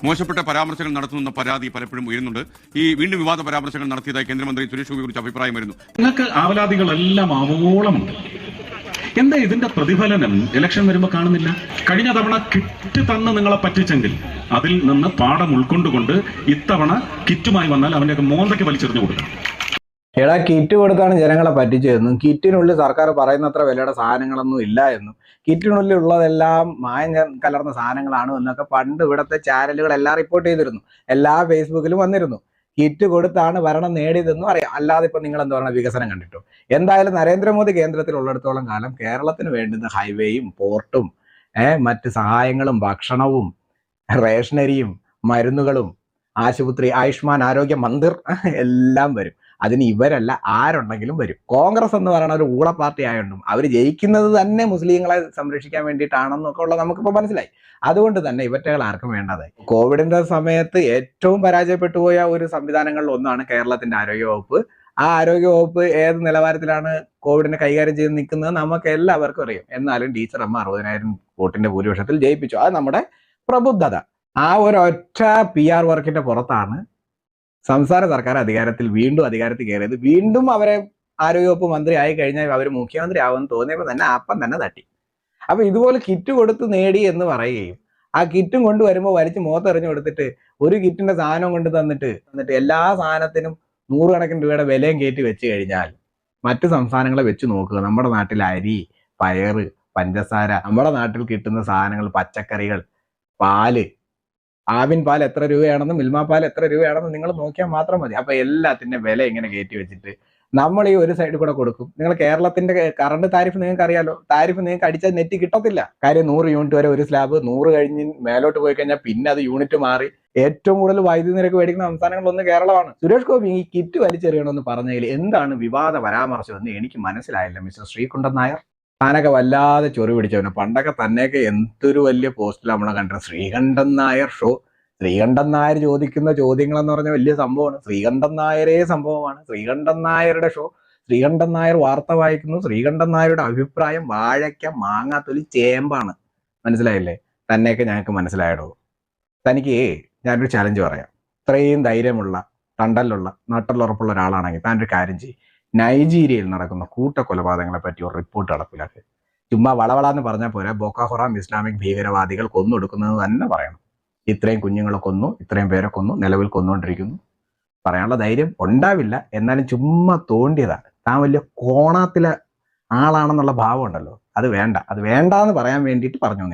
മോശപ്പെട്ട പരാമർശങ്ങൾ നടത്തുന്ന പരാതി പലപ്പോഴും ഉയരുന്നുണ്ട്. ഈ വീണ്ടും വിവാദ പരാമർശങ്ങൾ നടത്തിയതായി കേന്ദ്രമന്ത്രി സുരേഷ് ഗോപിയെ കുറിച്ച് അഭിപ്രായം വരുന്നു. നിങ്ങൾക്ക് ആവലാതികളെല്ലാം ആവോളമുണ്ട്. എന്താ ഇതിന്റെ പ്രതിഫലനം ഇലക്ഷൻ വരുമ്പോ കാണുന്നില്ല? കഴിഞ്ഞ തവണ കിറ്റ് തന്ന് നിങ്ങളെ പറ്റിച്ചെങ്കിൽ അതിൽ നിന്ന് പാഠം ഉൾക്കൊണ്ടുകൊണ്ട് ഇത്തവണ കിറ്റുമായി വന്നാൽ അവന്റെ മോന്തയ്ക്ക് വലിച്ചെറിഞ്ഞു കൊടുക്കണം. എടാ, കിറ്റ് കൊടുത്താണ് ജനങ്ങളെ പറ്റിച്ചതെന്നും കിറ്റിനുള്ളിൽ സർക്കാർ പറയുന്നത്ര വിലയുടെ സാധനങ്ങളൊന്നും ഇല്ല എന്നും കിറ്റിനുള്ളിൽ ഉള്ളതെല്ലാം മായം കലർന്ന സാധനങ്ങളാണ് എന്നൊക്കെ പണ്ട് ഇവിടുത്തെ ചാനലുകളെല്ലാം റിപ്പോർട്ട് ചെയ്തിരുന്നു. എല്ലാ ഫേസ്ബുക്കിലും വന്നിരുന്നു. കിറ്റ് കൊടുത്താണ് ഭരണം നേടിയതെന്നും അറിയാം. അല്ലാതെ ഇപ്പൊ നിങ്ങൾ എന്താ പറയുക, വികസനം കണ്ടിട്ടോ? എന്തായാലും നരേന്ദ്രമോദി കേന്ദ്രത്തിലുള്ളിടത്തോളം കാലം കേരളത്തിന് വേണ്ടുന്ന ഹൈവേയും പോർട്ടും മറ്റ് സഹായങ്ങളും ഭക്ഷണവും റേഷനരിയും മരുന്നുകളും ആശുപത്രി ആയുഷ്മാൻ ആരോഗ്യ മന്ദിർ എല്ലാം വരും. അതിന് ഇവരല്ല ആരുണ്ടെങ്കിലും വരും. കോൺഗ്രസ് എന്ന് പറയുന്ന ഒരു ഊള പാർട്ടി ആയതുകൊണ്ടും അവർ ജയിക്കുന്നത് തന്നെ മുസ്ലിങ്ങളെ സംരക്ഷിക്കാൻ വേണ്ടിയിട്ടാണെന്നൊക്കെ ഉള്ളത് നമുക്കിപ്പോൾ മനസ്സിലായി. അതുകൊണ്ട് തന്നെ ഇവറ്റകൾ ആർക്കും വേണ്ടതായി. കോവിഡിന്റെ സമയത്ത് ഏറ്റവും പരാജയപ്പെട്ടു പോയ ഒരു സംവിധാനങ്ങളിൽ ഒന്നാണ് കേരളത്തിന്റെ ആരോഗ്യവകുപ്പ്. ആ ആരോഗ്യവകുപ്പ് ഏത് നിലവാരത്തിലാണ് കോവിഡിനെ കൈകാര്യം ചെയ്ത് നിൽക്കുന്നത് നമുക്ക് എല്ലാവർക്കും അറിയാം. എന്നാലും ടീച്ചർ അമ്മ 60,000 വോട്ടിന്റെ ഭൂരിപക്ഷത്തിൽ ജയിപ്പിച്ചു. അത് നമ്മുടെ പ്രബുദ്ധത. ആ ഒരൊറ്റ PR വർക്കിന്റെ പുറത്താണ് സംസ്ഥാന സർക്കാർ വീണ്ടും അധികാരത്തിൽ കയറിയത്. വീണ്ടും അവരെ ആരോഗ്യവകുപ്പ് മന്ത്രി ആയി കഴിഞ്ഞാൽ അവർ മുഖ്യമന്ത്രി ആവുമെന്ന് തോന്നിയപ്പോൾ തന്നെ അപ്പം തന്നെ തട്ടി. അപ്പൊ ഇതുപോലെ കിറ്റ് കൊടുത്ത് നേടി എന്ന് പറയുകയും ആ കിറ്റും കൊണ്ടുവരുമ്പോൾ വലിച്ച് മുഖത്തെറിഞ്ഞു കൊടുത്തിട്ട് ഒരു കിറ്റിന്റെ സാധനം കൊണ്ട് തന്നിട്ട് എല്ലാ സാധനത്തിനും 100 കണക്കിന് രൂപയുടെ വിലയും കയറ്റി വെച്ച് കഴിഞ്ഞാൽ മറ്റു സംസ്ഥാനങ്ങളെ വെച്ച് നോക്കുക. നമ്മുടെ നാട്ടിൽ അരി, പയറ്, പഞ്ചസാര, നമ്മുടെ നാട്ടിൽ കിട്ടുന്ന സാധനങ്ങൾ, പച്ചക്കറികൾ, പാല്, ആവിൻ പാൽ എത്ര രൂപയാണെന്നും മിൽമ പാൽ എത്ര രൂപയാണെന്നും നിങ്ങൾ നോക്കിയാൽ മാത്രം മതി. അപ്പൊ എല്ലാത്തിന്റെ വില ഇങ്ങനെ കയറ്റി വെച്ചിട്ട് നമ്മൾ ഈ ഒരു സൈഡിൽ കൂടെ കൊടുക്കും. നിങ്ങൾ കേരളത്തിന്റെ കറണ്ട് താരിഫ് നിങ്ങൾക്ക് അറിയാലോ. താരിഫ് നിങ്ങൾക്ക് അടിച്ചാൽ നെറ്റ് കിട്ടത്തില്ല. കാര്യം 100 യൂണിറ്റ് വരെ ഒരു സ്ലാബ്, 100 കഴിഞ്ഞ് മേലോട്ട് പോയി കഴിഞ്ഞാൽ പിന്നെ അത് യൂണിറ്റ് മാറി. ഏറ്റവും കൂടുതൽ വൈദ്യുതി നിരക്ക് മേടിക്കുന്ന സംസ്ഥാനങ്ങളൊന്ന് കേരളമാണ്. സുരേഷ് ഗോപി ഈ കിറ്റ് വലിച്ചെറിയണമെന്ന് പറഞ്ഞതിൽ എന്താണ് വിവാദ പരാമർശം എന്ന് എനിക്ക് മനസ്സിലായില്ല. മിസ്റ്റർ ശ്രീകുണ്ടൻ നായർ താനൊക്കെ വല്ലാതെ ചൊറി പിടിച്ചവന്. പണ്ടൊക്കെ തന്നെയൊക്കെ എന്തൊരു വലിയ പോസ്റ്റിൽ നമ്മളെ കണ്ടത്. ശ്രീകണ്ഠൻ നായർ ഷോ. ശ്രീകണ്ഠൻ നായർ ചോദിക്കുന്ന ചോദ്യങ്ങൾ എന്ന് പറഞ്ഞ വലിയ സംഭവമാണ്. ശ്രീകണ്ഠൻ നായരേ സംഭവമാണ്. ശ്രീകണ്ഠൻ നായരുടെ ഷോ. ശ്രീകണ്ഠൻ നായർ വാർത്ത വായിക്കുന്നു. ശ്രീകണ്ഠൻ നായരുടെ അഭിപ്രായം വാഴയ്ക്ക മാങ്ങാത്തൊലി ചേമ്പാണ്. മനസ്സിലായില്ലേ? തന്നെയൊക്കെ ഞങ്ങൾക്ക് മനസ്സിലായടോ. തനിക്ക് ഞാനൊരു ചലഞ്ച് പറയാം. ഇത്രയും ധൈര്യമുള്ള, തണ്ടലുള്ള, നട്ടലുറപ്പുള്ള ഒരാളാണെങ്കിൽ താൻ ഒരു കാര്യം ചെയ്യും. നൈജീരിയയിൽ നടക്കുന്ന കൂട്ടക്കൊലപാതകങ്ങളെ പറ്റി ഒരു റിപ്പോർട്ട് നടപ്പിലാക്കുക. ചുമ്മാ വളവളാന്ന് പറഞ്ഞാൽ പോരാ. ബോക്കോ ഹറാം ഇസ്ലാമിക് ഭീകരവാദികൾ കൊന്നൊടുക്കുന്നത് തന്നെ പറയണം. ഇത്രയും കുഞ്ഞുങ്ങളെ കൊന്നു, ഇത്രയും പേരെ കൊന്നു, നിലവിൽ കൊന്നുകൊണ്ടിരിക്കുന്നു. പറയാനുള്ള ധൈര്യം ഉണ്ടാവില്ല. എന്നാലും ചുമ്മാ തോണ്ടിയതാണ്. താൻ വലിയ കോണാത്തിലെ ആളാണെന്നുള്ള ഭാവം ഉണ്ടല്ലോ, അത് വേണ്ട എന്ന് പറയാൻ വേണ്ടിയിട്ട് പറഞ്ഞു.